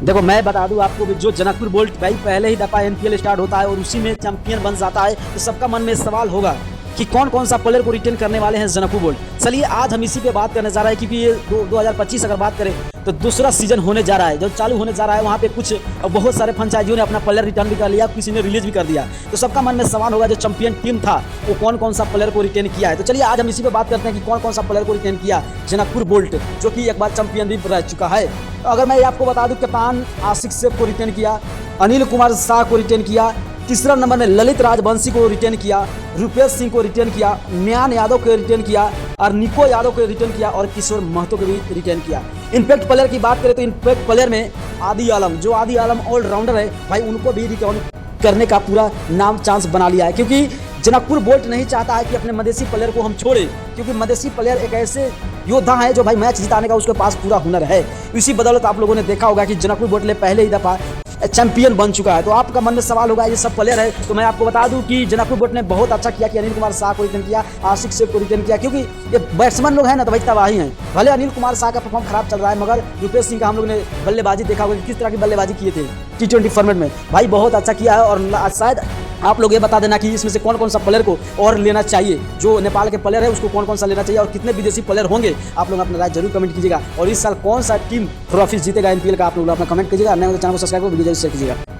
देखो मैं बता दूं आपको कि जो जनकपुर बोल्ट भाई पहले ही दफा एनपीएल स्टार्ट होता है और उसी में चैंपियन बन जाता है, तो सबका मन में सवाल होगा कि कौन कौन सा प्लेयर को रिटेन करने वाले हैं जनकपुर बोल्ट। चलिए आज हम इसी पे बात करने जा रहे हैं, क्योंकि ये 2025 अगर बात करें तो दूसरा सीजन होने जा रहा है, जो चालू होने जा रहा है। वहाँ पे कुछ बहुत सारे फ्रेंचाइजियों ने अपना प्लेयर रिटर्न भी कर लिया, किसी ने रिलीज भी कर दिया। तो सबका मन में सवाल होगा जो चैंपियन टीम था वो कौन कौन सा प्लेयर को रिटेन किया है। तो चलिए आज हम इसी पे बात करते हैं कि कौन कौन सा प्लेयर को रिटेन किया जनकपुर बोल्ट, जो कि एक बार चैंपियन भी रह चुका है। तो अगर मैं आपको बता दूं, कप्तान आशिक सेफ को रिटेन किया, अनिल कुमार शाह को रिटेन किया, तीसरा नंबर में ललित राजवंशी को रिटेन किया, रुपेश सिंह को रिटेन किया, म्यान यादव को रिटेन किया और निको यादव को रिटेन किया और किशोर महतो को भी रिटेन किया। इम्पैक्ट प्लेयर की बात करें तो इम्पैक्ट प्लेयर में आदि आलम, जो आदि आलम ऑलराउंडर है भाई, उनको भी रिटर्न करने का पूरा नाम चांस बना लिया है, क्योंकि जनकपुर बोल्ट नहीं चाहता है कि अपने मदेशी प्लेयर को हम छोड़ें, क्योंकि मदेशी प्लेयर एक ऐसे योद्धा है जो भाई मैच जिताने का उसके पास पूरा हुनर है। इसी बदौलत आप लोगों ने देखा होगा कि जनकपुर बोल्ट ने पहले ही दफा चैंपियन बन चुका है। तो आपका मन में सवाल होगा ये सब प्लेयर है, तो मैं आपको बता दूं कि जनकपुर बोल्ट ने बहुत अच्छा किया कि अनिल कुमार शाह को रिटेन किया, आशिक सेफ को रिटेन किया, क्योंकि ये बैट्समैन लोग हैं ना तो भाई तबाही हैं। भले अनिल कुमार शाह का परफॉर्म खराब चल रहा है, मगर रुपेश सिंह का हम लोग ने बल्लेबाजी देखा होगा कि किस तरह की बल्लेबाजी किए थे T20 फॉर्मेट में, भाई बहुत अच्छा किया है। और शायद आप लोग ये बता देना कि इसमें से कौन कौन सा प्लेयर को और लेना चाहिए, जो नेपाल के प्लेयर है उसको कौन कौन सा लेना चाहिए और कितने विदेशी प्लेयर होंगे। आप लोग अपना राय जरूर कमेंट कीजिएगा। और इस साल कौन सा टीम ट्रॉफी जीतेगा एनपीएल का, आप लोग अपना कमेंट कीजिएगा। नए चैनल को सब्सक्राइब कर वीडियो जरूर शेयर कीजिएगा।